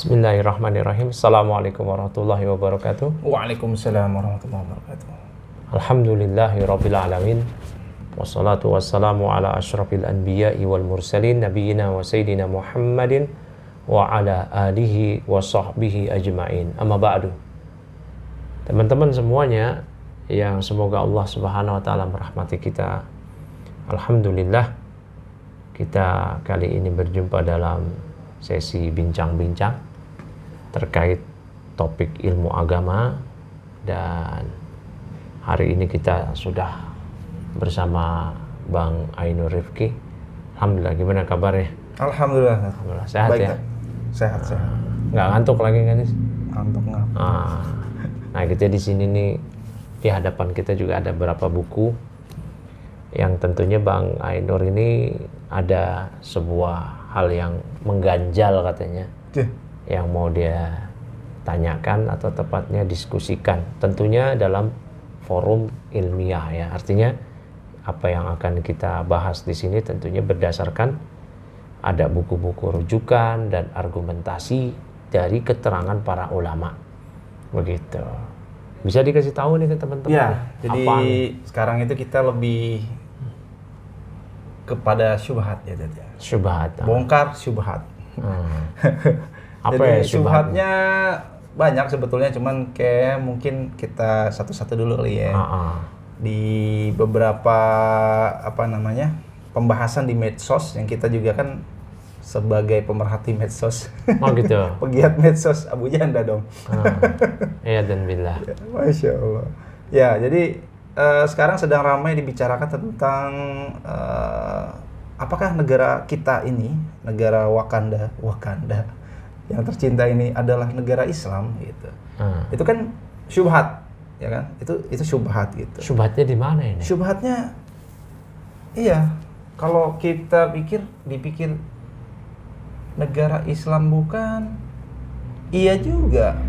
Bismillahirrahmanirrahim. Assalamualaikum warahmatullahi wabarakatuh. Waalaikumsalam warahmatullahi wabarakatuh. Alhamdulillahirabbil alamin. Wassalatu wassalamu ala asyrafil anbiya'i wal mursalin nabiyina wa sayyidina Muhammadin wa ala alihi wa sahbihi ajma'in. Amma ba'du. Teman-teman semuanya yang semoga Allah Subhanahu wa taala merahmati kita. Alhamdulillah kita kali ini berjumpa dalam sesi bincang-bincang terkait topik ilmu agama, dan hari ini kita sudah bersama Bang Ainur Rifki. Alhamdulillah, gimana kabarnya? Alhamdulillah. Alhamdulillah, sehat. Baik, ya? Sehat. Nggak ngantuk lagi kan? Ngantuk nggak? Nah, kita di sini nih, di hadapan kita juga ada beberapa buku yang tentunya Bang Ainur ini ada sebuah hal yang mengganjal katanya, yang mau dia tanyakan atau tepatnya diskusikan, tentunya dalam forum ilmiah ya. Artinya apa yang akan kita bahas di sini tentunya berdasarkan ada buku-buku rujukan dan argumentasi dari keterangan para ulama. Begitu. Bisa dikasih tahu nih ke teman-teman? Ya, jadi sekarang itu kita lebih kepada syubhat ya, Dad. Syubhat. Bongkar syubhat. Apa jadi ya syubhatnya banyak sebetulnya, cuman kayak mungkin kita satu-satu dulu kali ya. Di beberapa pembahasan di medsos yang kita juga kan sebagai pemerhati medsos. Oh gitu. Pegiat medsos Abu Janda dong. Iya dan billah. Masya Allah. Ya, jadi sekarang sedang ramai dibicarakan tentang apakah negara kita ini, negara Wakanda yang tercinta ini adalah negara Islam gitu. Itu kan syubhat, ya kan? Itu syubhat gitu. Syubhatnya di mana ini? Syubhatnya, iya, kalau kita dipikir negara Islam bukan, iya juga.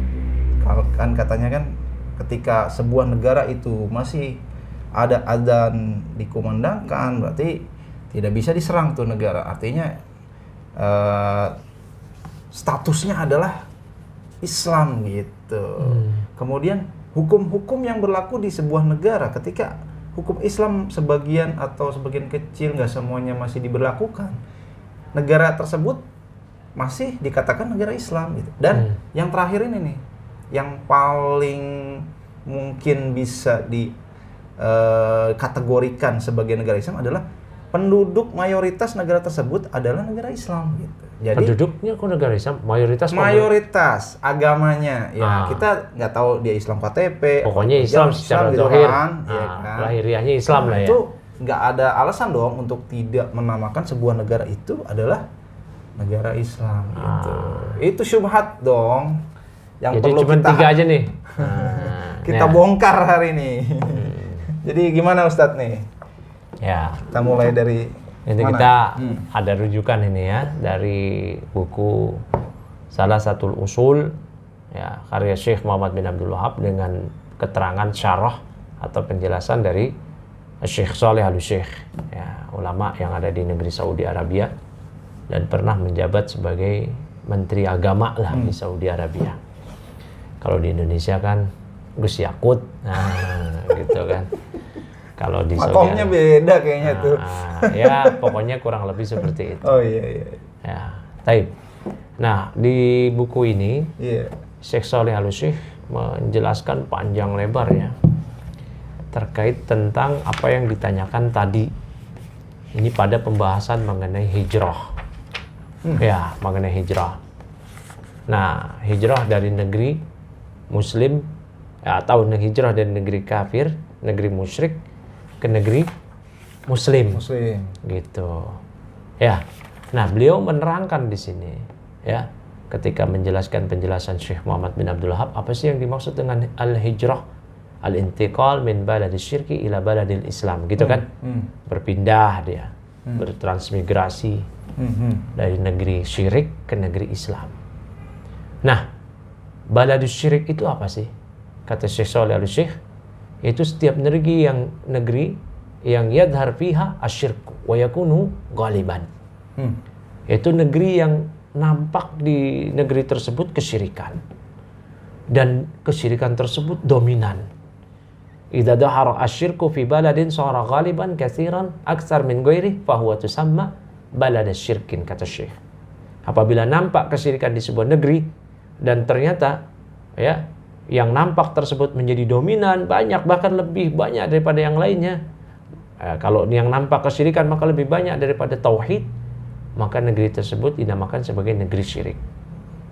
Kan katanya kan ketika sebuah negara itu masih ada adzan dikumandangkan, berarti tidak bisa diserang tuh negara. Artinya statusnya adalah Islam gitu. Kemudian hukum-hukum yang berlaku di sebuah negara, ketika hukum Islam sebagian kecil, nggak semuanya masih diberlakukan, negara tersebut masih dikatakan negara Islam gitu. Dan yang terakhir ini nih, yang paling mungkin bisa dikategorikan sebagai negara Islam adalah penduduk mayoritas negara tersebut adalah negara Islam gitu. Jadi penduduknya kok negara Islam, mayoritas agamanya ya, kita nggak tahu dia Islam KTP, pokoknya Islam secara zahir, ya kan? Lahiriahnya Islam lah ya. Itu nggak ada alasan dong untuk tidak menamakan sebuah negara itu adalah negara Islam gitu. Itu syubhat dong yang jadi perlu cuma kita 3 aja nih. kita bongkar hari ini. Jadi gimana Ustadz nih? Ya, kita mulai dari ini mana? Kita ada rujukan ini ya dari buku Salah Satu Usul ya, karya Syekh Muhammad bin Abdul Wahab dengan keterangan syarah atau penjelasan dari Syekh Shalih Al-Syekh ya, ulama yang ada di negeri Saudi Arabia dan pernah menjabat sebagai Menteri Agama lah di Saudi Arabia. Kalau di Indonesia kan Gus Yakut, gitu kan. Kalau di makomnya beda kayaknya tuh. Ya, pokoknya kurang lebih seperti itu. Oh iya. Ya, taib. Nah, di buku ini, Syekh Shalih Al-Syekh menjelaskan panjang lebar ya terkait tentang apa yang ditanyakan tadi. Ini pada pembahasan mengenai hijrah. Ya, mengenai hijrah. Nah, hijrah dari negeri Muslim atau hijrah dari negeri kafir, negeri musyrik ke negeri Muslim. Gitu. Ya. Nah, beliau menerangkan di sini ya, ketika menjelaskan penjelasan Syekh Muhammad bin Abdul Wahab, apa sih yang dimaksud dengan al-hijrah? Al-intiqal min baladil syirki ila baladil Islam, gitu kan? Berpindah dia, bertransmigrasi dari negeri syirik ke negeri Islam. Nah, baladil syirik itu apa sih? Kata Syekh Shalih Al-Syekh, itu setiap negeri yang yadhar fiha asyirku wa yakunu ghaliban. Itu negeri yang nampak di negeri tersebut kesyirikan. Dan kesyirikan tersebut dominan. Idza dahara asyirku fi baladin sara ghaliban katsiran aktsar min ghairi fa huwa tusamma balad asyirkin, kata Syekh. Apabila nampak kesyirikan di sebuah negeri dan ternyata ya yang nampak tersebut menjadi dominan, banyak, bahkan lebih banyak daripada yang lainnya. Kalau yang nampak kesyirikan maka lebih banyak daripada tauhid, maka negeri tersebut dinamakan sebagai negeri syirik.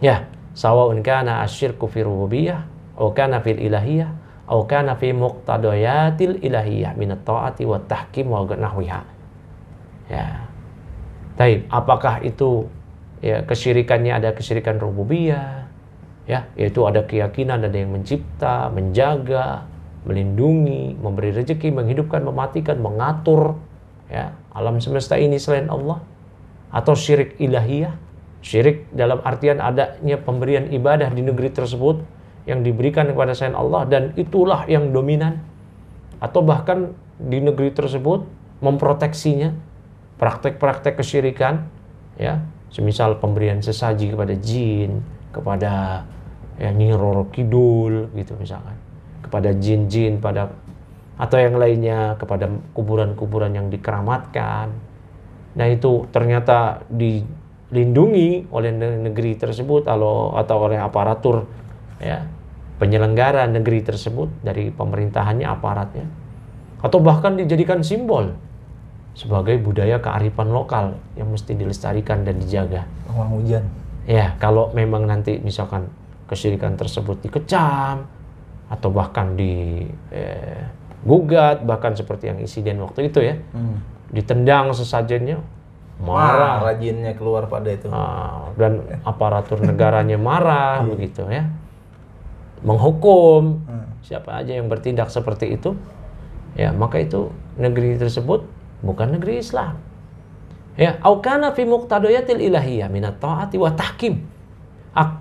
Ya, sawa'un kana asyirku fi rububiyah atau kana fil ilahiyah atau kana fi muqtadayatil ilahiyah min at-ta'ati wa tahkim wa nahwiha. Ya. Taib, apakah itu ya kesyirikannya ada kesyirikan rububiyah, ya, yaitu ada keyakinan ada yang mencipta, menjaga, melindungi, memberi rezeki, menghidupkan, mematikan, mengatur ya alam semesta ini selain Allah, atau syirik ilahiyah, syirik dalam artian adanya pemberian ibadah di negeri tersebut yang diberikan kepada selain Allah dan itulah yang dominan, atau bahkan di negeri tersebut memproteksinya praktek-praktek kesyirikan ya, semisal pemberian sesaji kepada jin, kepada ya Nyi Roro Kidul gitu misalkan, kepada jin-jin, pada atau yang lainnya, kepada kuburan-kuburan yang dikeramatkan. Nah itu ternyata dilindungi oleh negeri tersebut atau oleh aparatur ya penyelenggara negeri tersebut dari pemerintahannya, aparatnya, atau bahkan dijadikan simbol sebagai budaya kearifan lokal yang mesti dilestarikan dan dijaga. Pawang hujan. Ya, kalau memang nanti misalkan kesyirikan tersebut dikecam atau bahkan digugat, bahkan seperti yang insiden waktu itu ya, ditendang sesajennya, marah, rajinnya keluar pada itu, dan aparatur negaranya marah begitu ya, menghukum siapa aja yang bertindak seperti itu, ya maka itu negeri tersebut bukan negeri Islam. Ya, au kana fi muqtadayatil ilahiyah minat ta'ati wa tahkim.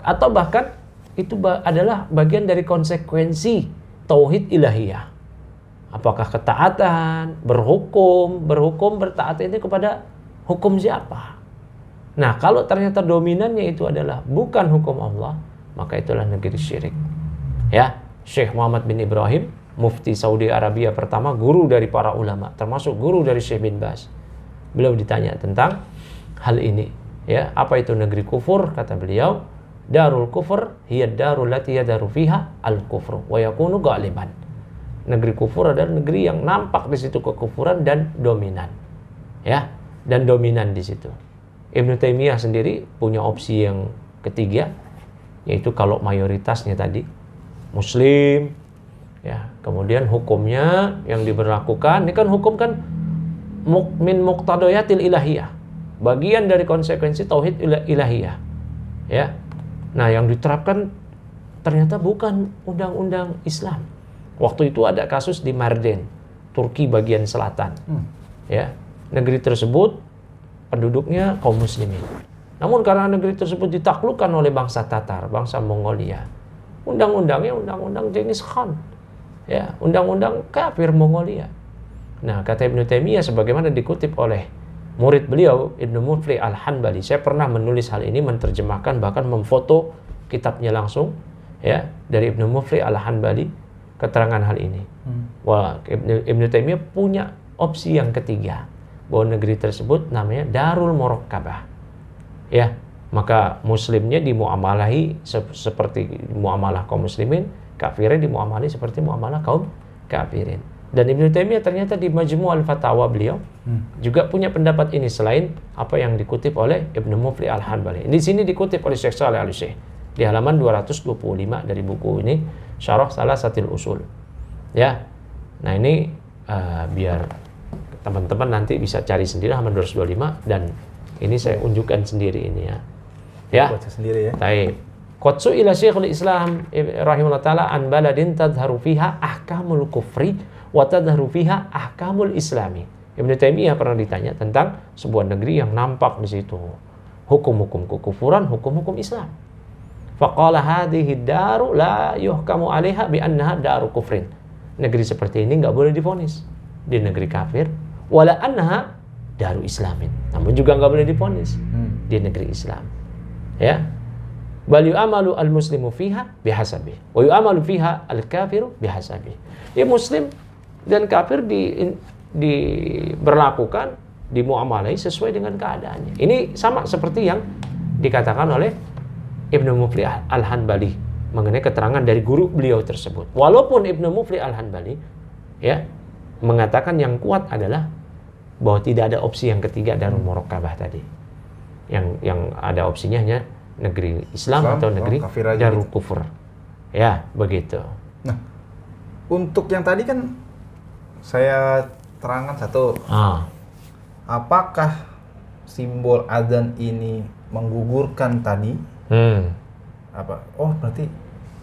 Atau bahkan itu adalah bagian dari konsekuensi tauhid ilahiyah. Apakah ketaatan, berhukum bertaat ini kepada hukum siapa? Nah, kalau ternyata dominannya itu adalah bukan hukum Allah, maka itulah negeri syirik. Ya, Syekh Muhammad bin Ibrahim, mufti Saudi Arabia pertama, guru dari para ulama, termasuk guru dari Syekh bin Baz. Beliau ditanya tentang hal ini. Ya, apa itu negeri kufur? Kata beliau, darul kufur hiya darul lati yadaru fiha al-kufru wa yakunu ghaliban. Negeri kufur adalah negeri yang nampak di situ kekufuran dan dominan. Ya, dan dominan di situ. Ibnu Taimiyah sendiri punya opsi yang ketiga, yaitu kalau mayoritasnya tadi muslim, ya, kemudian hukumnya yang diberlakukan, ini kan hukum kan min muqtadayatil ilahiyah, bagian dari konsekuensi tauhid ilahiyah, ya. Nah, yang diterapkan ternyata bukan undang-undang Islam. Waktu itu ada kasus di Mardin, Turki bagian selatan, ya. Negeri tersebut penduduknya kaum muslimin. Namun karena negeri tersebut ditaklukkan oleh bangsa Tatar, bangsa Mongolia, undang-undangnya undang-undang Genghis Khan, ya, undang-undang kafir Mongolia. Nah, kata Ibnu Taimiyah sebagaimana dikutip oleh murid beliau Ibnu Mufli Al-Hanbali, saya pernah menulis hal ini, menerjemahkan, bahkan memfoto kitabnya langsung ya dari Ibnu Mufli Al-Hanbali keterangan hal ini. Wah, Ibnu Taimiyah punya opsi yang ketiga, bahwa negeri tersebut namanya Darul Murakkabah. Ya, maka muslimnya dimuamalahi seperti muamalah kaum muslimin, kafirin dimuamalahi seperti muamalah kaum kafirin. Dan Ibnu Taimiyah ternyata di Majmu' al-Fatawa beliau juga punya pendapat ini, selain apa yang dikutip oleh Ibnu Mufli Al-Hanbali. Di sini dikutip oleh Syekh Shalih Al-Syekh di halaman 225 dari buku ini, Syarah Salasatil Usul. Ya. Nah, ini biar teman-teman nanti bisa cari sendiri halaman 225, dan ini saya unjukkan sendiri ini ya. Ya. Baca sendiri ya. Baik. Qad ila Syekhul Islam rahimahullah taala an baladin tadharu fiha ahkamul kufri wa tadharu fiha ahkamul islami. Ibnu Taimiyah pernah ditanya tentang sebuah negeri yang nampak di situ hukum-hukum kekufuran, hukum-hukum Islam. Faqala hadhihi daru la yuhkamu 'alaiha bi annaha daru kufrin. Negeri seperti ini enggak boleh divonis di negeri kafir, wala annaha daru islamin. Namun juga enggak boleh divonis di negeri Islam. Ya. Bal yu'amalu al-muslimu fiha bihasabi wa yu'amalu fiha al-kafiru bihasabi. Ya, muslim dan kafir diberlakukan, dimuamalai sesuai dengan keadaannya. Ini sama seperti yang dikatakan oleh Ibnu Muflih Al-Hanbali mengenai keterangan dari guru beliau tersebut. Walaupun Ibnu Muflih Al-Hanbali ya mengatakan yang kuat adalah bahwa tidak ada opsi yang ketiga dari muraqabah tadi. Yang ada opsinya hanya negeri Islam atau negeri Darul Kufur. Ya, begitu. Nah, untuk yang tadi kan saya terangkan satu. Apakah simbol azan ini menggugurkan tadi? Apa? Oh, berarti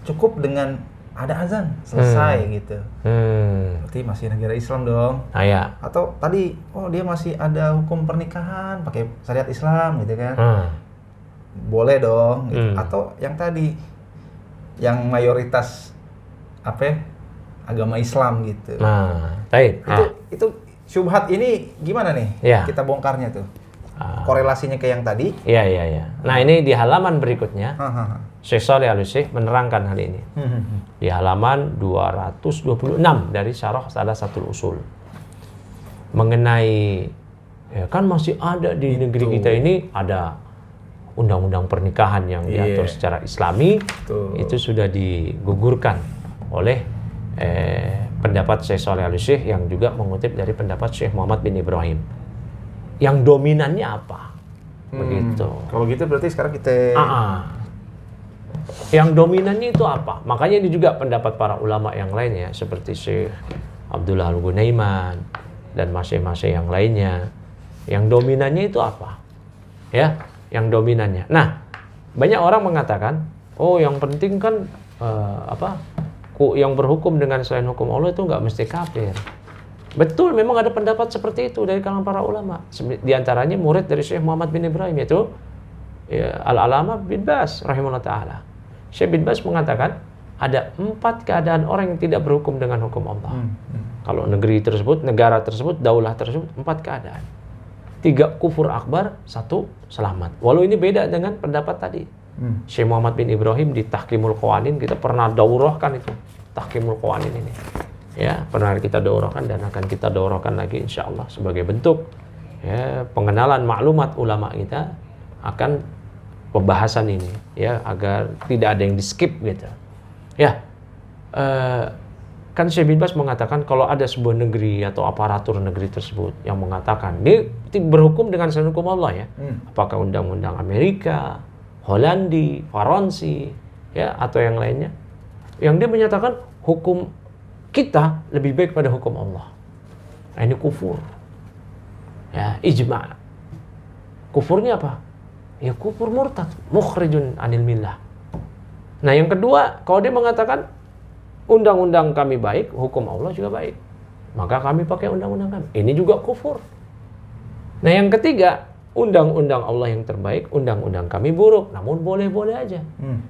cukup dengan ada azan selesai gitu. Berarti masih negara Islam dong. Ya. Atau tadi dia masih ada hukum pernikahan pakai syariat Islam gitu kan. Boleh dong gitu. Atau yang tadi yang mayoritas agama Islam gitu. Baik. Itu syubhat ini gimana nih? Ya. Kita bongkarnya tuh. Korelasinya ke yang tadi. Iya. Nah, ini di halaman berikutnya Syekh Shalih Al-Utsaimin menerangkan hal ini. Di halaman 226 dari Syarah Salasatul Usul. Mengenai kan masih ada di negeri kita ini ada undang-undang pernikahan yang diatur secara Islami. Itu sudah digugurkan oleh pendapat Syekh Shalih Al-Utsaimin yang juga mengutip dari pendapat Syekh Muhammad bin Ibrahim. Yang dominannya apa? Begitu. Kalau gitu berarti sekarang kita yang dominannya itu apa? Makanya ini juga pendapat para ulama yang lainnya seperti Syekh Abdullah Al-Gunaiman dan masih-masih yang lainnya. Yang dominannya itu apa? Ya, yang dominannya. Nah, banyak orang mengatakan, yang penting kan yang berhukum dengan selain hukum Allah itu nggak mesti kafir. Betul, memang ada pendapat seperti itu dari kalangan para ulama. Di antaranya murid dari Syekh Muhammad bin Ibrahim, yaitu Al-Alamah bin Baz rahimahullah ta'ala. Syekh bin Baz mengatakan ada 4 keadaan orang yang tidak berhukum dengan hukum Allah. Kalau negeri tersebut, negara tersebut, daulah tersebut, 4 keadaan. 3 kufur akbar, 1 selamat. Walau ini beda dengan pendapat tadi. Syekh Muhammad bin Ibrahim di Tahkimul Qawanin, kita pernah daurahkan itu. Tahkimul Qawanin ini. Ya, pernah kita daurahkan dan akan kita daurahkan lagi insyaallah sebagai bentuk pengenalan maklumat ulama kita akan pembahasan ini ya, agar tidak ada yang di skip gitu. Ya. Kan Syekh bin Baz mengatakan kalau ada sebuah negeri atau aparatur negeri tersebut yang mengatakan dia berhukum dengan selain hukum Allah ya. Apakah undang-undang Amerika, Holandi, Faransi ya atau yang lainnya. Yang dia menyatakan hukum kita lebih baik pada hukum Allah. Nah, ini kufur. Ya, ijma'. Kufurnya apa? Ya kufur murtad, mukhrijun anil millah. Nah, yang kedua, kalau dia mengatakan undang-undang kami baik, hukum Allah juga baik, maka kami pakai undang-undang kami. Ini juga kufur. Nah, yang ketiga, undang-undang Allah yang terbaik, undang-undang kami buruk, namun boleh-boleh aja.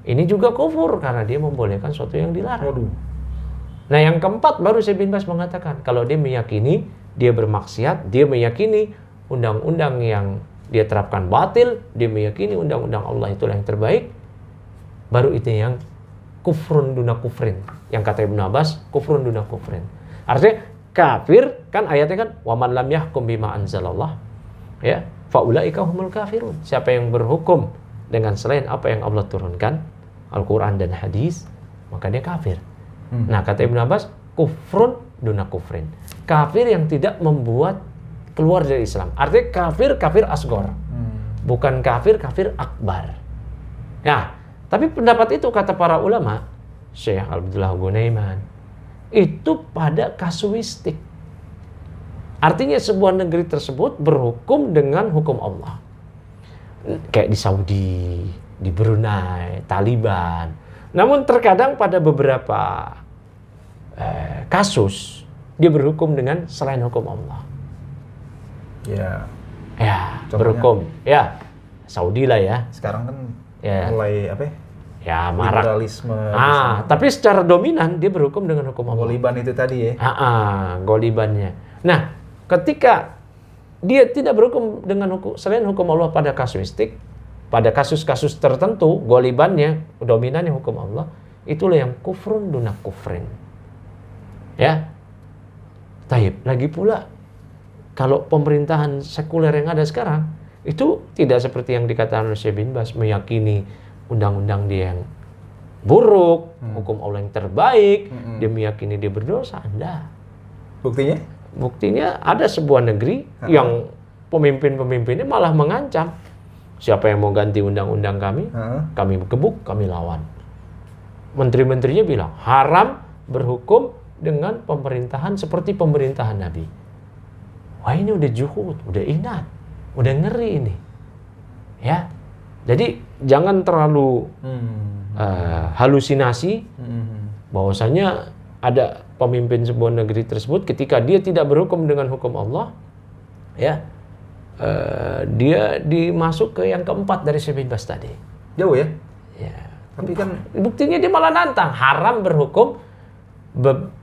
Ini juga kufur karena dia membolehkan sesuatu yang dilarang. Nah, yang keempat baru Syekh bin Baz mengatakan kalau dia meyakini dia bermaksiat, dia meyakini undang-undang yang dia terapkan batil, dia meyakini undang-undang Allah itulah yang terbaik, baru itu yang kufrun duna kufrin. Yang kata Ibnu Abbas, kufrun duna kufrin. Artinya kafir kan ayatnya kan wa man lam yahkum bima anzalallah ya faulaika humul kafirun. Siapa yang berhukum dengan selain apa yang Allah turunkan, Al-Qur'an dan hadis, maka dia kafir. Nah, kata Ibnu Abbas, kufrun duna kufrin. Kafir yang tidak membuat keluar dari Islam. Artinya kafir asgor. Bukan kafir akbar. Nah, tapi pendapat itu kata para ulama, Syekh Abdullah Gunaiman, itu pada kasuistik. Artinya sebuah negeri tersebut berhukum dengan hukum Allah. Kayak di Saudi, di Brunei, Taliban. Namun terkadang pada beberapa kasus dia berhukum dengan selain hukum Allah. Ya, berhukum. Ya, Saudi lah ya. Sekarang kan mulai Ya, marak. Liberalisme. Tapi secara dominan dia berhukum dengan hukum Allah. Goliban itu tadi ya. Golibannya. Nah, ketika dia tidak berhukum dengan selain hukum Allah pada kasuistik, pada kasus-kasus tertentu, golibannya, dominannya hukum Allah, itulah yang kufrun duna kufrin. Ya. Taib. Lagi pula, kalau pemerintahan sekuler yang ada sekarang, itu tidak seperti yang dikatakan oleh Syekh bin Baz, meyakini undang-undang dia yang buruk, hukum Allah yang terbaik, dia meyakini dia berdosa. Anda. Buktinya? Buktinya ada sebuah negeri yang pemimpin-pemimpinnya malah mengancam. Siapa yang mau ganti undang-undang kami gebuk, kami lawan. Menteri-menterinya bilang, haram berhukum dengan pemerintahan seperti pemerintahan Nabi. Wah, ini udah juhud, udah inat, udah ngeri ini. Ya, jadi jangan terlalu halusinasi bahwasanya ada pemimpin sebuah negeri tersebut ketika dia tidak berhukum dengan hukum Allah, ya, dia dimasuk ke yang keempat dari Syekh bin Baz tadi. Jauh ya? Ya. Tapi kan buktinya dia malah nantang haram berhukum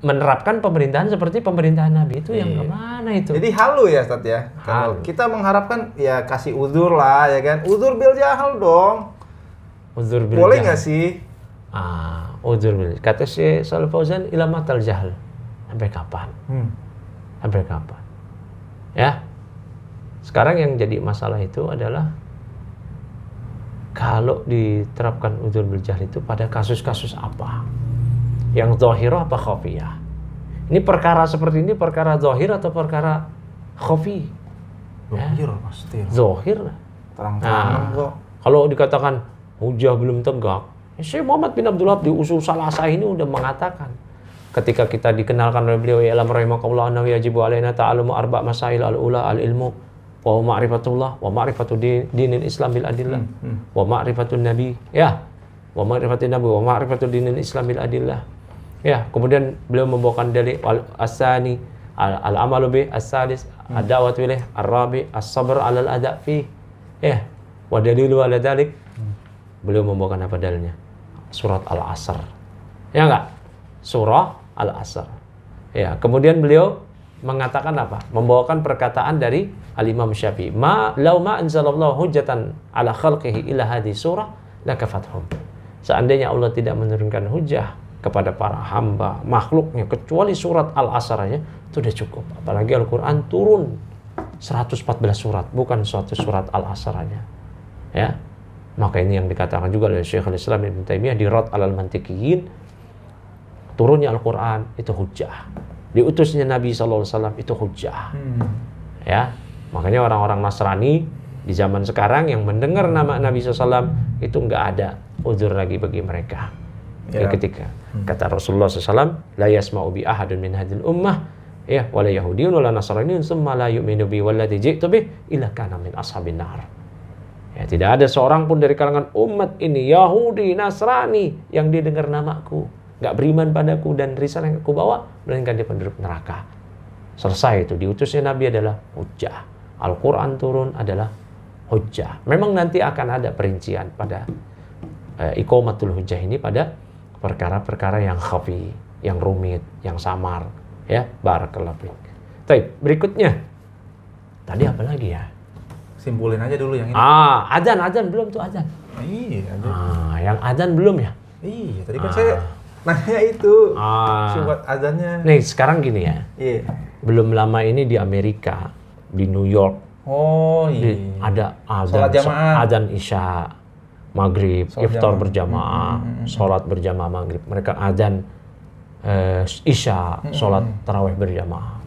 menerapkan pemerintahan seperti pemerintahan Nabi itu yang kemana itu? Jadi halu ya Ustaz ya. Kalau kita mengharapkan ya kasih uzur lah ya kan. Uzur bil jahal dong. Uzur bil boleh jahal. nggak sih? Uzur bil. Kata Syekh Shalih Fauzan ilamatal jahal. Sampai kapan? Sampai kapan? Ya. Sekarang yang jadi masalah itu adalah kalau diterapkan uzur bil jahl itu pada kasus-kasus apa? Yang zahirah apa khafiyah? Ini perkara seperti ini perkara zahir atau perkara khafi? Zahir pasti. Zahir. Terang-terangan kok. Kalau dikatakan hujah belum tegak, Syekh Muhammad bin Abdul Wahab di Usul Salasah ini udah mengatakan ketika kita dikenalkan oleh beliau ya alam rahimakallahu annahu yajibu alaina ta'allumu arba' masail al-ula al-ilmu wa ma'rifatullah wa ma'rifatu dinil Islam bil adillah wa ma'rifatun nabi ya wa ma'rifatun nabi wa ma'rifatu dinil Islam bil adillah ya. Kemudian beliau membawakan dalil as-sani al-amalu bi as-salis ad-da'watu ilaih ar-rabi as-sabr 'ala al-ada' fi ya wa dalilu ala dalik. Beliau membawakan apa dalilnya? Surat Al-Asr. Ya enggak? Surah Al-Asr. Ya, kemudian beliau mengatakan apa? Membawakan perkataan dari Al-Imam Syafi'i. Lau ma anzalallahu hujjatan ala khalqihi illa hadhihi surah lakafathum. Seandainya Allah tidak menurunkan hujjah kepada para hamba makhluknya kecuali surat Al-Asr aja, itu sudah cukup. Apalagi Al-Qur'an turun 114 surat, bukan suatu surat Al-Asr aja. Ya. Maka ini yang dikatakan juga oleh Syekhul Islam Ibnu Taimiyah di Rad alal Mantiqiyin, turunnya Al-Qur'an itu hujjah. Diutusnya Nabi SAW itu hujjah. Ya, makanya orang-orang Nasrani di zaman sekarang yang mendengar nama Nabi SAW itu nggak ada uzur lagi bagi mereka. Ya. Ketika kata Rasulullah SAW, la yasma'u bi ahadun min hadhil ummah ya wala yahudiyyun wala nasraniyyun tsumma la yu'minu bi walladzi ji'tu bih illa kana min ashabin nar. Ya, tidak ada seorang pun dari kalangan umat ini Yahudi, Nasrani yang dia dengar namaku, nggak beriman padaku dan risalah yang aku bawa, melainkan dia penduduk neraka. Selesai itu. Diutusnya Nabi adalah hujjah. Al-Quran turun adalah hujjah. Memang nanti akan ada perincian pada iqamatul hujjah ini pada perkara-perkara yang khafi, yang rumit, yang samar. Ya, barakallahu fiik. Baik, berikutnya. Tadi apa lagi ya? Simpulin aja dulu yang ini. Adzan belum tuh adzan. Iya, adzan. Yang adzan belum ya? Iya, tadi kan saya nanya itu. Buat adzannya. Nih, sekarang gini ya. Iya. Belum lama ini di Amerika, di New York. Oh, iya. Ada adzan Isya, Maghrib, iftar berjamaah, sholat berjamaah Maghrib. Mereka adzan Isya, sholat tarawih berjamaah.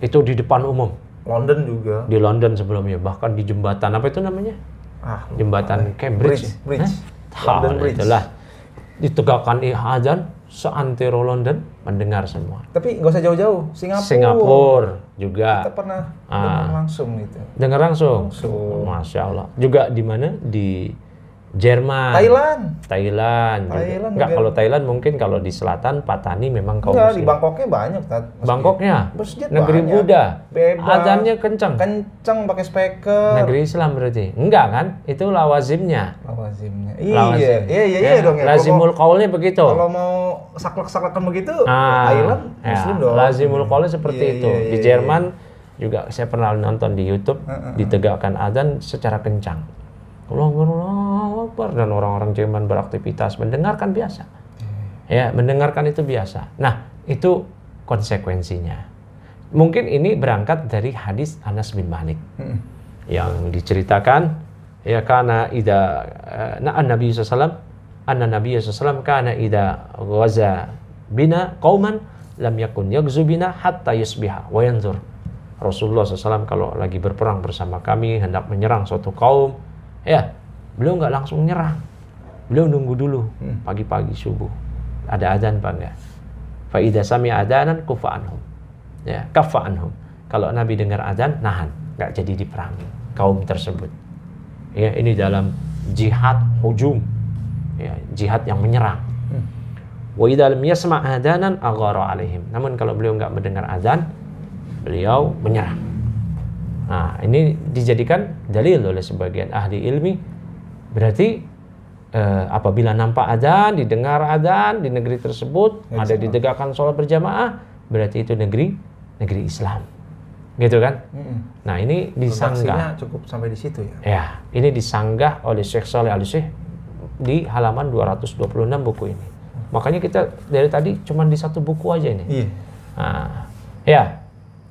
Itu di depan umum. London juga. Di London sebelumnya, bahkan di jembatan apa itu namanya? Jembatan Cambridge. Bridge. London Bridge. Itulah ditegakkan azan seantero London mendengar semua. Tapi nggak usah jauh-jauh, Singapura juga. Kita pernah dengar langsung itu. Dengar langsung. Masya Allah. Juga di mana? Di Jerman. Thailand. Enggak, kalau Thailand mungkin kalau di selatan Patani memang kaum muslim. Di Bangkoknya banyak, Bangkoknya negeri banyak. Buddha. Bebas. Azannya kencang pakai speaker. Negeri Islam berarti. Enggak kan? Itu lawazimnya. Iya dong ya. Lazimul qaulnya begitu. Kalau mau saklek-saklekan begitu, Thailand muslim dong. Lazimul qaulnya seperti itu. Di Jerman juga saya pernah nonton di YouTube ditegakkan azan secara kencang. Allah Allahu Akbar, dan orang-orang Jerman beraktivitas mendengarkan biasa. Ya, mendengarkan itu biasa. Nah, itu konsekuensinya. Mungkin ini berangkat dari hadis Anas bin Malik yang diceritakan, ya, karena Nabi SAW, anna Nabi SAW kana idza ghaza bina qauman lam yakun yaghzu bina hatta yusbiha wa yanzur. Rasulullah SAW kalau lagi berperang bersama kami, hendak menyerang suatu kaum, ya, beliau nggak langsung nyerang. Beliau nunggu dulu pagi-pagi subuh. Ada azan apa enggak? Fa idza sami'a adanan kufa anhum. Ya, kaffa anhum. Kalau Nabi dengar azan, nahan, nggak jadi diperangi kaum tersebut. Ya, ini dalam jihad hujum. Ya, jihad yang menyerang. Wa idza lam yasma' adanan aghara alaihim. Namun kalau beliau nggak mendengar azan, beliau menyerang. Nah, ini dijadikan dalil oleh sebagian ahli ilmi. Berarti apabila nampak adzan, didengar adzan di negeri tersebut, ada ditegakkan sholat berjamaah, berarti itu negeri Islam. Gitu kan? Nah, ini disanggah. Cukup sampai di situ ya. Ya, ini disanggah oleh Syekh Shalih Al-Syekh di halaman 226 buku ini. Makanya kita dari tadi cuma di satu buku aja ini. Iya. Nah, ya.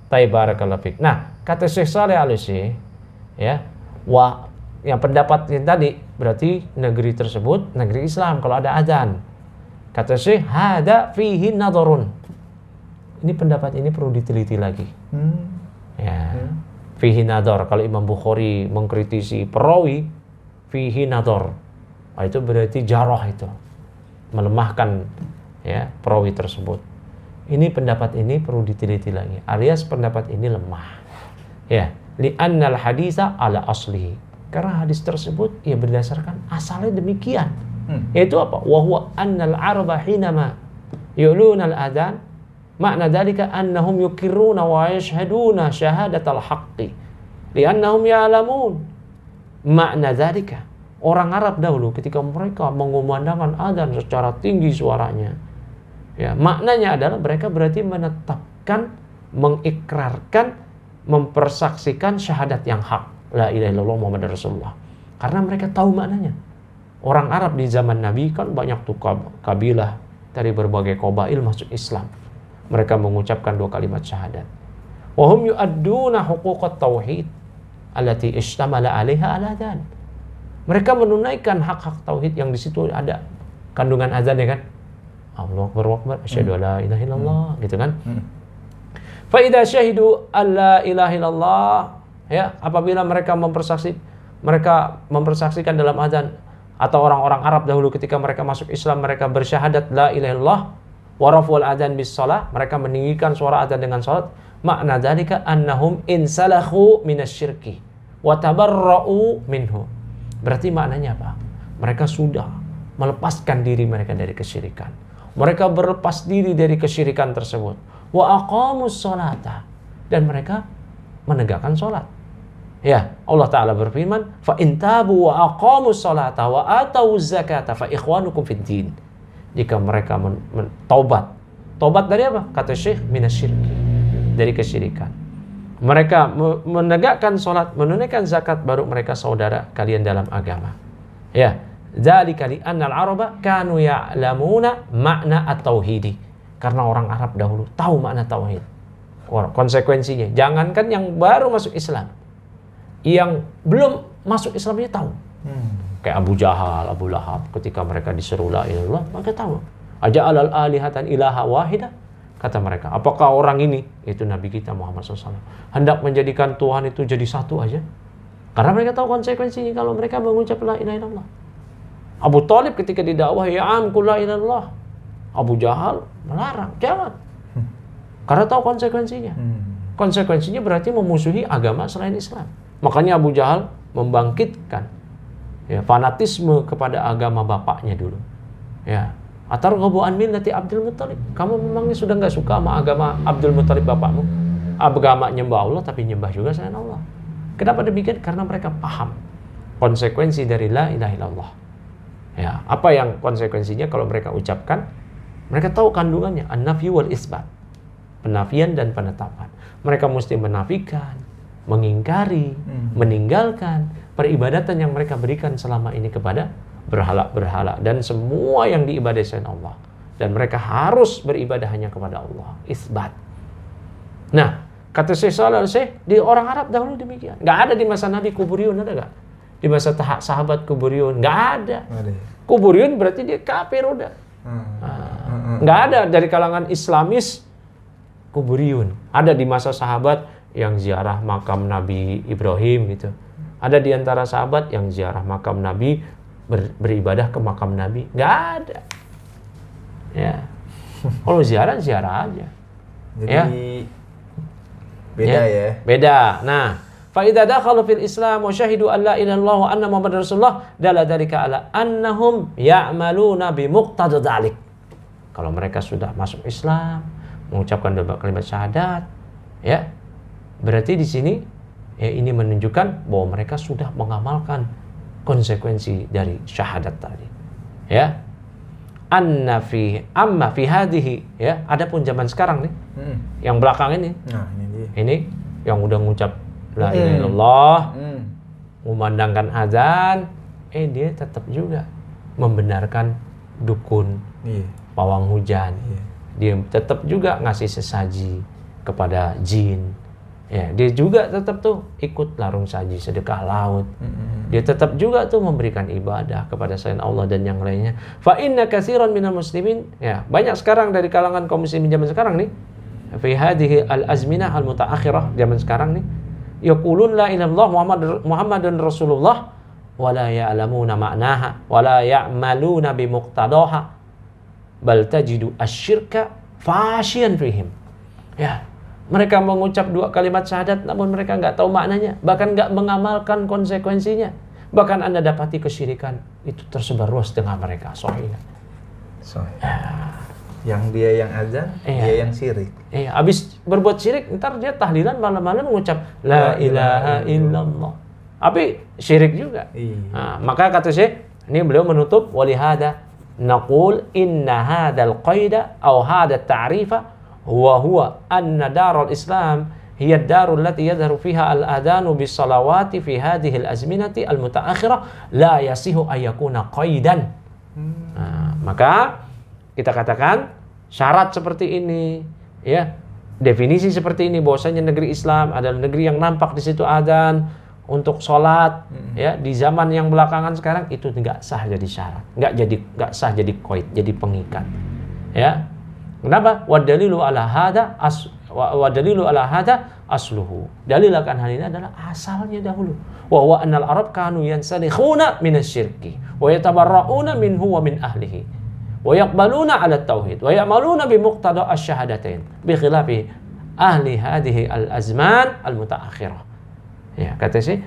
Barakallahu fik. Nah, kata Syekh Shalih Al-Syekh, ya, yang pendapat yang tadi berarti negeri tersebut negeri Islam kalau ada adzan. Kata Syekh, hada fihi nadharun. Ini pendapat ini perlu diteliti lagi. Ya. Fihi nadhar. Kalau Imam Bukhari mengkritisi perawi, fihi nadhar. Nah, itu berarti jarah itu. Melemahkan, ya, perawi tersebut. Ini pendapat ini perlu diteliti lagi. Alias pendapat ini lemah. Ya, li'annal haditsa ala aslihi. Karena hadis tersebut ya berdasarkan asalnya demikian. Yaitu apa? Wa huwa annal araba hinama yuluna al-adzan makna dzalika annahum yuqirruna wa yashhaduna syahadatal haqqi li'annahum ya'lamun. Makna dzalika, orang Arab dahulu ketika mereka mengumandangkan adzan secara tinggi suaranya, ya, maknanya adalah mereka berarti menetapkan, mengikrarkan, mempersaksikan syahadat yang hak, la ilaha illallah Muhammad Rasulullah. Karena mereka tahu maknanya. Orang Arab di zaman Nabi kan banyak tuh kabilah dari berbagai qabail masuk Islam. Mereka mengucapkan 2 kalimat syahadat. Wa hum yu'adduna huquqat tauhid allati ishtamala 'alaiha al-adzan. Mereka menunaikan hak-hak tauhid yang di situ ada kandungan azan, ya kan? Allahu Akbar, asyhadu alla ilaha illallah, gitu kan? Fa idza syahidu alla ilaha illallah, ya, apabila mereka mempersaksikan dalam azan, atau orang-orang Arab dahulu ketika mereka masuk Islam mereka bersyahadat la ilaha illallah wa raful adzan bis shalah, mereka meninggikan suara azan dengan salat, makna dzalika annahum insalahu minasyirki wa tabarra'u minhu. Berarti maknanya apa? Mereka sudah melepaskan diri mereka dari kesyirikan. Mereka berlepas diri dari kesyirikan tersebut. Wa aqamus sholata, dan mereka menegakkan salat. Ya, Allah Ta'ala berfirman, fa in tabu wa aqamus sholata wa atawuz zakata fa ikhwanukum fid din. Jika mereka taubat. Taubat dari apa? Kata Syekh, minasyirki, dari kesyirikan. Mereka menegakkan salat, menunaikan zakat, baru mereka saudara kalian dalam agama. Ya, dzalika li annal araba kanu ya'lamuna makna at-tauhidi. Karena orang Arab dahulu tahu makna tauhid. Konsekuensinya, jangankan yang baru masuk Islam, yang belum masuk Islamnya tahu. Kayak Abu Jahal, Abu Lahab, ketika mereka diseru la ilaha illallah, mereka tahu. Aja'alal alihatan ilaha wahidah. Kata mereka, apakah orang ini, itu Nabi kita Muhammad SAW, hendak menjadikan Tuhan itu jadi satu aja? Karena mereka tahu konsekuensinya kalau mereka mengucap la ilaha illallah. Abu Thalib ketika didakwah, ya amku la ilaha illallah, Abu Jahal melarang, jangan. Karena tahu konsekuensinya. Konsekuensinya berarti memusuhi agama selain Islam. Makanya Abu Jahal membangkitkan, ya, fanatisme kepada agama bapaknya dulu. Ya, atarghabu an millati Abdul Muttalib. Kamu memangnya sudah nggak suka sama agama Abdul Muttalib bapakmu? Agama nyembah Allah tapi nyembah juga selain Allah. Kenapa demikian? Karena mereka paham konsekuensi dari la ilaha illallah. Ya, apa yang konsekuensinya kalau mereka ucapkan? Mereka tahu kandungannya, an-nafyu wal isbat. Penafian dan penetapan. Mereka mesti menafikan, mengingkari, meninggalkan, peribadatan yang mereka berikan selama ini kepada berhala-berhala dan semua yang diibadahi selain Allah. Dan mereka harus beribadah hanya kepada Allah. Isbat. Nah, kata Syekh Shalih Al-Syekh, di orang Arab dahulu demikian. Nggak ada di masa Nabi kuburiyun, ada nggak? Di masa sahabat kuburiyun, nggak ada. Kuburiyun berarti dia kafir udah. Nggak ada dari kalangan Islamis kuburiyun. Ada di masa sahabat yang ziarah makam Nabi Ibrahim gitu. Ada di antara sahabat yang ziarah makam Nabi, beribadah ke makam Nabi. Nggak ada. Ya. Kalau ziarah aja. Jadi ya. Beda ya. Beda. Nah, fa idza dakhalu fil Islam wa syahidu an la ilaha illallah wa anna Muhammadar Rasulullah dalla dzalika ala annahum ya'maluna bi muqtada dzalik. Kalau mereka sudah masuk Islam, mengucapkan dua kalimat syahadat, ya. Berarti di sini ya ini menunjukkan bahwa mereka sudah mengamalkan konsekuensi dari syahadat tadi. Ya. Amma fi hadhihi, ya. Adapun zaman sekarang nih, yang belakang ini. Nah, ini dia. Ini yang udah ngucap la ilaha illallah, memandangkan azan, dia tetap juga membenarkan dukun, pawang hujan. Dia tetap juga ngasih sesaji kepada jin. Ya, dia juga tetap tuh ikut larung saji, sedekah laut. Dia tetap juga tuh memberikan ibadah kepada selain Allah dan yang lainnya. Fa inna katsiran minal muslimin, ya, banyak sekarang dari kalangan kaum muslimin zaman sekarang nih, fi hadhihi al-azminah al-mutaakhirah, zaman sekarang nih, yaqulun la ilaha illallah Muhammadun Rasulullah wa la ya'lamuna ma'naha wa la ya'maluna bi muqtadaha bal tajidu asyirka fashiyan fihim. Ya, mereka mengucap dua kalimat syahadat namun mereka nggak tahu maknanya, bahkan nggak mengamalkan konsekuensinya. Bahkan Anda dapati kesyirikan itu tersebar luas dengan mereka. Sahih. Yang dia yang azan, dia yang syirik. Habis berbuat syirik, ntar dia tahlilan malam-malam mengucap la ilaha illallah. Tapi syirik juga. Nah, maka kata Syekh, ini beliau menutup walihada naqul inna hadzal qaida aw hadha ta'rifa huwa anna darul Islam hiya ad-darul lati yadhharu fiha al-adhanu bis-salawati fi hadhihi al-azminati al-mutaakhirah la yasihu ayyakuna qaidan. Nah, maka kita katakan syarat seperti ini, ya, definisi seperti ini bahwasanya negeri Islam adalah negeri yang nampak di situ adzan untuk sholat, ya, di zaman yang belakangan sekarang itu nggak sah jadi syarat, nggak sah jadi qaid, jadi pengikat, ya. Kenapa? Wadalilu ala hada asluhu. Dalil akan hal ini adalah asalnya dahulu. Wa huwa annal Arab kanu yansalikhuna minasyirki wa yatabarrauna minhu wa min ahlihi wa yaqbaluna ala tauhid wa ya'maluna bi muqtada asy-syahadatain bi khilafi ahli hadhihi al-azman al-mutaakhirah. Ya, kata sih,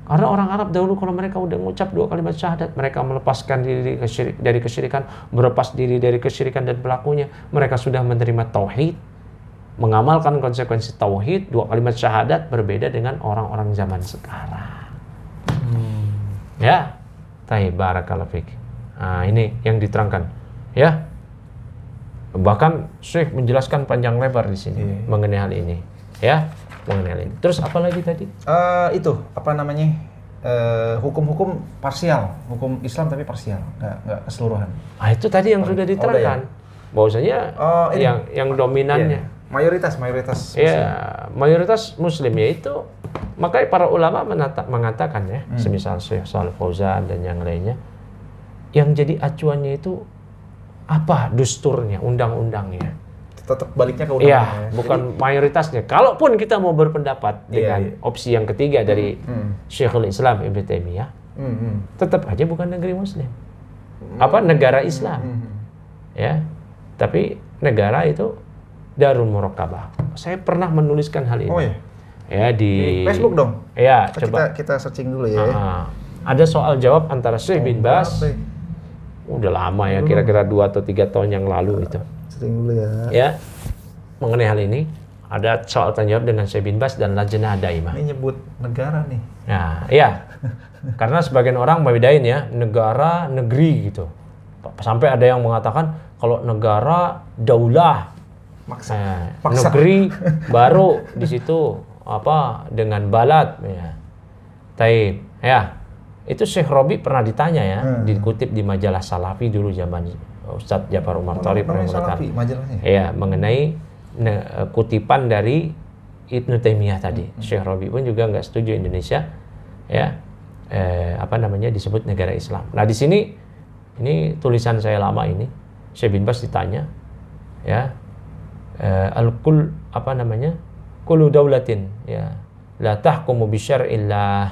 karena orang Arab dahulu kalau mereka udah mengucap dua kalimat syahadat, mereka melepaskan diri dari kesyirikan, berlepas diri dari kesyirikan dan pelakunya. Mereka sudah menerima tauhid, mengamalkan konsekuensi tauhid, dua kalimat syahadat, berbeda dengan orang-orang zaman sekarang. Ya, taib barakallahu fik. Nah, ini yang diterangkan, ya. Bahkan Syekh menjelaskan panjang lebar di sini mengenai hal ini, ya. Mengenai ini. Terus apa lagi tadi? Itu apa namanya? Hukum-hukum parsial, hukum Islam tapi parsial, nggak keseluruhan. Itu tadi yang sudah diterangkan. Bahwasanya yang dominannya mayoritas Muslim. Ya, mayoritas Muslim, yaitu makanya para ulama mengatakan ya, semisal Syekh Shalih Fauzan dan yang lainnya, yang jadi acuannya itu apa? Dusturnya, undang-undangnya. Tetap baliknya ke undang-undang. Iya, bukan mayoritasnya. Kalaupun kita mau berpendapat dengan opsi yang ketiga dari Syekhul Islam Ibnu Taimiyah, tetap aja bukan negeri Muslim. Negara Islam. Ya. Tapi negara itu Darul Muraqabah. Saya pernah menuliskan hal ini. Ya, di Facebook dong. Ya, coba kita searching dulu ya. Ada soal jawab antara Syekh bin Baz. Udah lama ya, kira-kira 2 atau 3 tahun yang lalu itu. Dulu ya, mengenai hal ini ada soal tanya jawab dengan Syekh bin Baz dan Lajnah Daimah. Ini nyebut negara nih. Nah, iya. Karena sebagian orang membedain ya, negara, negeri gitu. Sampai ada yang mengatakan kalau negara daulah, maksa. Negeri baru di situ dengan balad ya. Taib. Ya, itu Syekh Robi pernah ditanya ya, dikutip di majalah Salafi dulu zaman Ustadz Jafar Umar Tharib Salafi majalahnya. Ya, mengenai kutipan dari Ibnu Taimiyah tadi. Syekh Robi pun juga nggak setuju Indonesia ya disebut negara Islam. Nah, di sini ini tulisan saya lama ini, Syekh bin Baz ditanya ya, kullu daulatin ya la tahkumu bi syar'illah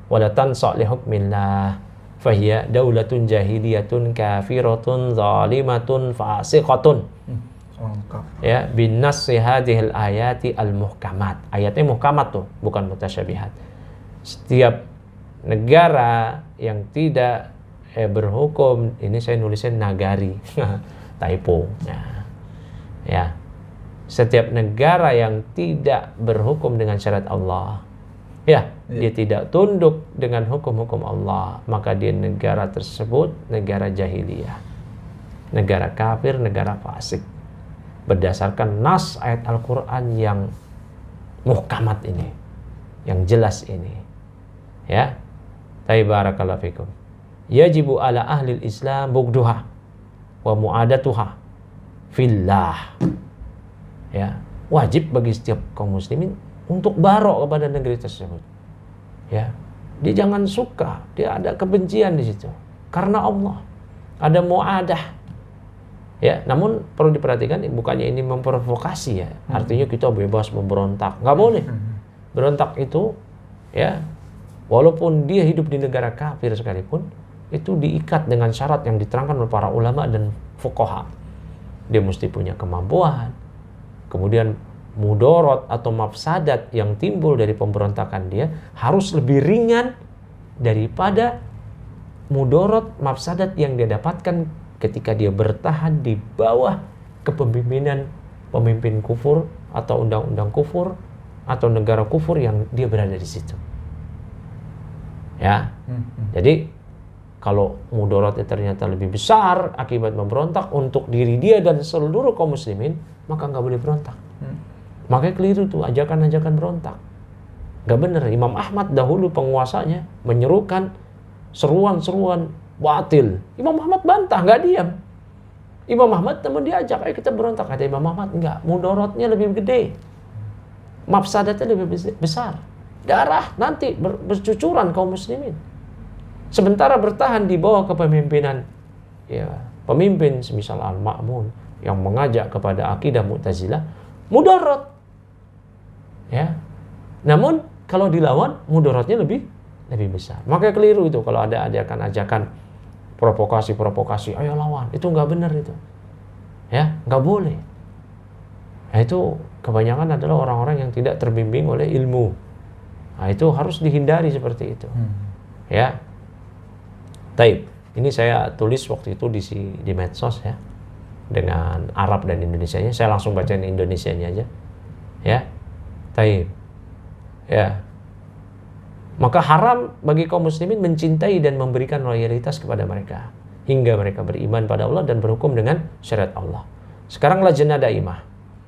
wa la tansa li hukmillah fahiya daulatun jahiliyatun kafiratun zalimatun fasiqatun. Ya, bin nassi hadhil ayati al muhkamat. Ayatnya muhkamat tuh, bukan mutasyabihat. Setiap negara yang tidak berhukum, ini saya nulisnya nagari. Typo. Ya. Setiap negara yang tidak berhukum dengan syariat Allah, ya, dia tidak tunduk dengan hukum-hukum Allah, maka dia negara tersebut negara jahiliyah. Negara kafir, negara fasik. Berdasarkan nas ayat Al-Quran yang muhkamat ini, yang jelas ini, ya. Barakallahu fikum. Yajibu ala ahli Islam bugduha wa mu'adatuha fillah. Ya, wajib bagi setiap kaum muslimin untuk barok kepada negeri tersebut. Ya, dia jangan suka, dia ada kebencian di situ karena Allah. Ada mu'adah. Ya, namun perlu diperhatikan bukannya ini memprovokasi ya. Artinya kita bebas memberontak. Nggak boleh. Berontak itu ya, walaupun dia hidup di negara kafir sekalipun, itu diikat dengan syarat yang diterangkan oleh para ulama dan fuqaha. Dia mesti punya kemampuan. Kemudian mudorot atau mafsadat yang timbul dari pemberontakan dia harus lebih ringan daripada mudorot mafsadat yang dia dapatkan ketika dia bertahan di bawah kepemimpinan pemimpin kufur atau undang-undang kufur atau negara kufur yang dia berada di situ. Ya, jadi kalau mudorotnya ternyata lebih besar akibat memberontak untuk diri dia dan seluruh kaum muslimin, maka nggak boleh berontak. Makanya keliru tuh ajakan-ajakan berontak. Nggak benar. Imam Ahmad dahulu penguasanya menyerukan seruan-seruan batil. Imam Ahmad bantah, nggak diam. Imam Ahmad teman diajak, ayo kita berontak. Kata Imam Ahmad, enggak, mudorotnya lebih gede, mafsadatnya lebih besar, darah nanti bercucuran kaum muslimin. Sementara bertahan di bawah kepemimpinan ya pemimpin semisal Al-Ma'mun yang mengajak kepada akidah Mu'tazilah, mudorot. Ya. Namun kalau dilawan mudorotnya lebih besar. Makanya keliru itu kalau ada ajakan-ajakan provokasi, ayo lawan. Itu nggak benar itu. Ya, nggak boleh. Nah, itu kebanyakan adalah orang-orang yang tidak terbimbing oleh ilmu. Nah, itu harus dihindari seperti itu. Ya. Taib. Ini saya tulis waktu itu di medsos ya. Dengan Arab dan Indonesianya. Saya langsung bacain Indonesianya aja. Ya. Taib. Ya. Maka haram bagi kaum muslimin mencintai dan memberikan loyalitas kepada mereka hingga mereka beriman pada Allah dan berhukum dengan syariat Allah. Sekarang Lajnah Daimah,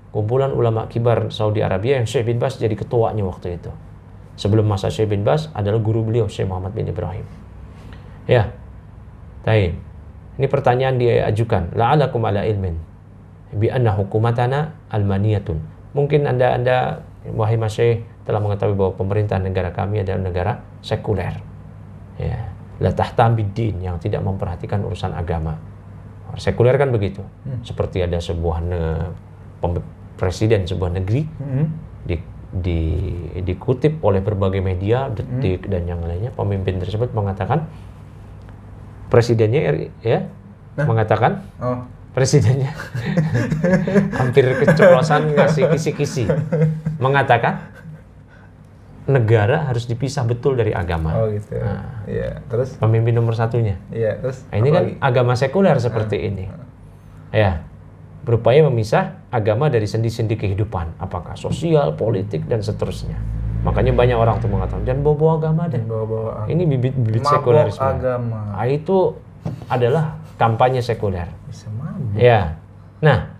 kumpulan ulama kibar Saudi Arabia yang Syekh bin Baz jadi ketuanya waktu itu. Sebelum masa Syekh bin Baz adalah guru beliau Syekh Muhammad bin Ibrahim. Ya. Taib. Ini pertanyaan dia ajukan, la'alakum ala ilmin bi anna hukumatana almaniyatun. Mungkin Anda wahai Mas Syekh telah mengetahui bahwa pemerintah negara kami adalah negara sekuler. Ya, la tahtam bid-din, yang tidak memperhatikan urusan agama. Sekuler kan begitu. Seperti ada sebuah presiden sebuah negeri dikutip oleh berbagai media, Detik dan yang lainnya, pemimpin tersebut mengatakan presidennya mengatakan presidennya hampir keceplosan ngasih kisi-kisi, mengatakan negara harus dipisah betul dari agama. Oh gitu. Nah, ya, terus pemimpin nomor satunya. Iya, terus. Nah, ini kan agama sekuler seperti ini. Ya, berupaya memisah agama dari sendi-sendi kehidupan, apakah sosial, politik dan seterusnya. Makanya banyak orang tuh mengatakan jangan bawa agama deh. Ini bibit sekulerisme. Agama. Nah, itu adalah kampanye sekuler. Bisa mabuk. Ya. Nah,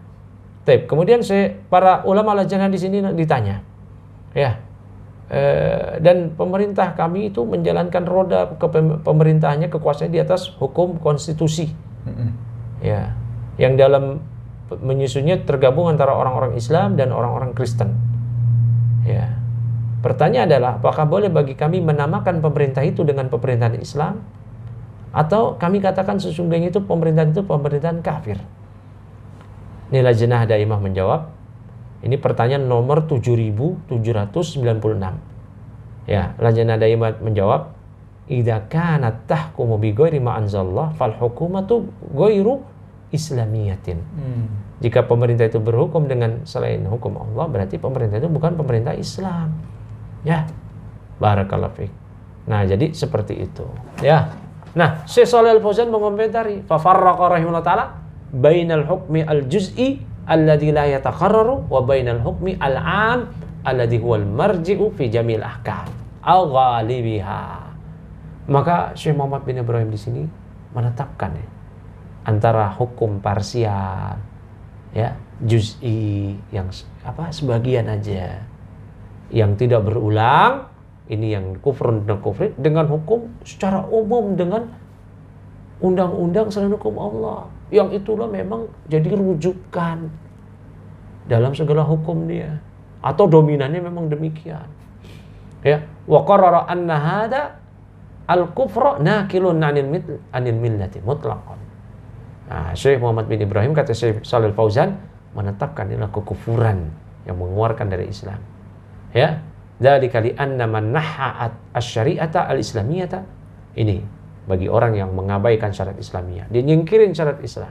kemudian para ulama Lajnah di sini ditanya. Ya. Dan pemerintah kami itu menjalankan roda pemerintahannya, kekuasaannya di atas hukum konstitusi. Ya, yang dalam menyusunnya tergabung antara orang-orang Islam dan orang-orang Kristen. Ya. Pertanyaan adalah, apakah boleh bagi kami menamakan pemerintah itu dengan pemerintahan Islam, atau kami katakan sesungguhnya itu pemerintahan kafir? Ini Lajnah Daimah menjawab. Ini pertanyaan nomor 7796. Ya, Lajnah Daimah menjawab, idza kanat tahkumu bi ghairi ma anzalallah fal hukumatu ghairu islamiyatin. Jika pemerintah itu berhukum dengan selain hukum Allah, berarti pemerintah itu bukan pemerintah Islam. Ya. Barakallahu fiik. Nah, jadi seperti itu. Ya. Nah, Syekh Shalih Al-Fauzan mengomentari, fa farraqa rahimahullah taala bainal hukmi al-juz'i alladhi la yatakarraru wa bainal hukmi al-'am alladhi huwal marji'u fi jamil ahkam aw ghalibiha. Maka Syekh Muhammad bin Ibrahim di sini menetapkan antara hukum parsial, ya, juz'i yang sebagian aja, yang tidak berulang, ini yang kufrun dan kufri, dengan hukum secara umum dengan undang-undang selain hukum Allah, yang itulah memang jadi rujukan dalam segala hukum dia, atau dominannya memang demikian. Ya, wa qarrara anna hada al-kufra nakilun 'anil millati mutlaqan. Nah, Syekh Muhammad bin Ibrahim, kata Syekh Shalih Al-Fauzan, menetapkan inilah kekufuran yang mengeluarkan dari Islam. Ya, dzalika li anna man naha'at asy-syari'ata al-islamiyata. Ini bagi orang yang mengabaikan syariat Islamiyah, dia nyingkirin syariat Islam.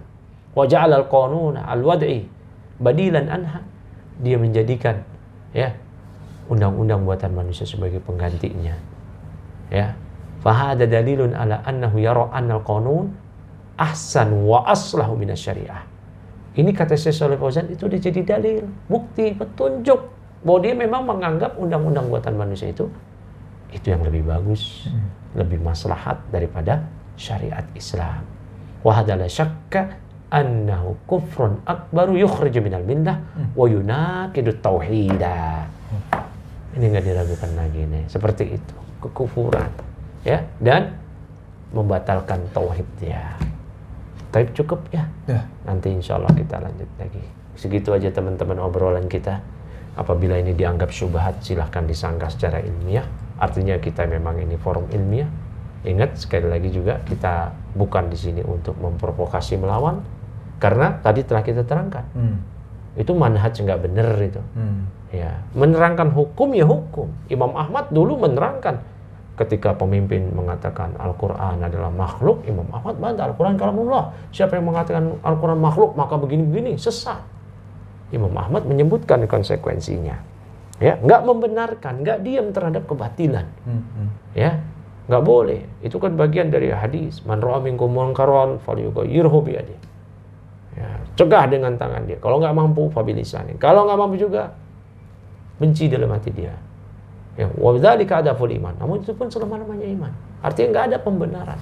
Wa ja'ala al-qanuna al-wad'i badilan anha. Dia menjadikan, ya, undang-undang buatan manusia sebagai penggantinya. Ya. Fa hada dalilun ala annahu yara anna al-qanun ahsan wa aslahu minasyariah. Ini kata Syekh Shalih Fauzan, itu udah jadi dalil, bukti, petunjuk bahwa dia memang menganggap undang-undang buatan manusia itu yang lebih bagus, lebih maslahat daripada syariat Islam. Wa hadza la syakka annahu kufrun akbaru yukhriju minal millah wa yunaqidu tauhida. Ini enggak diragukan lagi nih, seperti itu, kekufuran, ya, dan membatalkan tauhid ya. Tapi cukup ya. Nanti insya Allah kita lanjut lagi. Segitu aja teman-teman obrolan kita. Apabila ini dianggap syubhat, silahkan disangka secara ilmiah. Artinya kita memang ini forum ilmiah. Ingat sekali lagi juga, kita bukan di sini untuk memprovokasi melawan. Karena tadi telah kita terangkan. Itu manhaj nggak benar itu. Ya, menerangkan hukum ya hukum. Imam Ahmad dulu menerangkan. Ketika pemimpin mengatakan Al-Quran adalah makhluk, Imam Ahmad bantah, Al-Quran kalamullah. Siapa yang mengatakan Al-Quran makhluk, maka begini-begini, sesat. Imam Ahmad menyebutkan konsekuensinya. Ya, nggak membenarkan, nggak diam terhadap kebatilan. Ya, nggak boleh. Itu kan bagian dari hadis. Man ra'a minkum munkaran falyughayyirhu biyadihi. Ya, cegah dengan tangan dia. Kalau nggak mampu, fabilisani. Kalau nggak mampu juga, benci dalam hati dia. Ya, wa dzalika adaful iman. Namun itu pun selama-lamanya iman. Artinya nggak ada pembenaran.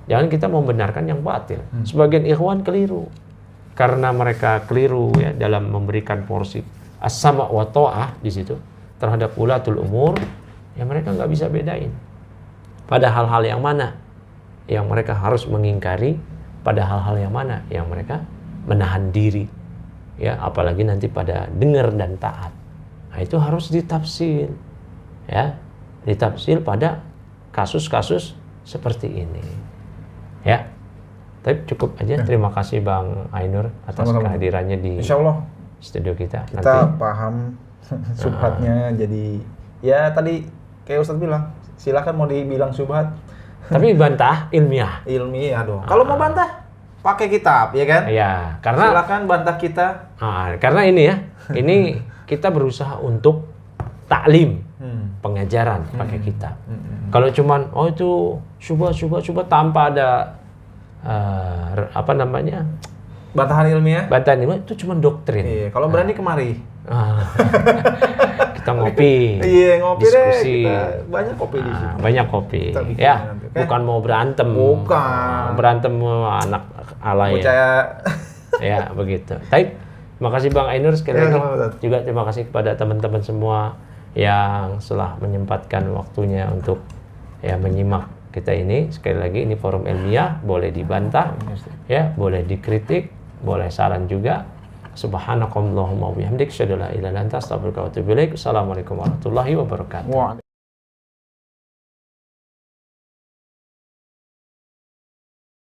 Jangan kita membenarkan yang batil. Sebagian ikhwan keliru. Karena mereka keliru ya dalam memberikan porsi as-sama' wa ta'ah di situ terhadap ulatul umur, ya mereka nggak bisa bedain. Pada hal-hal yang mana yang mereka harus mengingkari, pada hal-hal yang mana yang mereka menahan diri. Ya, apalagi nanti pada dengar dan taat. Nah, itu harus ditafsir. Ya, ditafsir pada kasus-kasus seperti ini. Ya, tapi cukup aja. Terima kasih Bang Ainur atas kehadirannya di studio kita. Kita nanti paham subhatnya. Jadi ya tadi kayak Ustadz bilang, silakan mau dibilang subhat. Tapi bantah ilmiah. Ilmiah dong. Kalau mau bantah pakai kitab, ya kan? Iya, karena silakan bantah kita. Karena ini ya, ini kita berusaha untuk taklim. Pengajaran pakai kitab. Kalau cuman itu syubhat tanpa ada bantahan ilmiah. Bantahan ilmiah itu cuman doktrin. Iya, kalau berani kemari. Kita ngopi. Iya, ngopi diskusi. Kita banyak kopi di sini. Banyak kopi. Ya, bukan mau berantem. Bukan. Berantem anak alay. Ya, begitu. Tapi terima kasih Bang Ainur sekali lagi. Juga terima kasih kepada teman-teman semua yang telah menyempatkan waktunya untuk ya menyimak kita ini. Sekali lagi, ini forum ilmiah, boleh dibantah, ya, boleh dikritik, boleh saran juga. Subhanakallahumma wa bihamdik, asyhadu an la ilaha illa anta, astaghfiruka wa atubu ilaik. Assalamualaikum warahmatullahi wabarakatuh.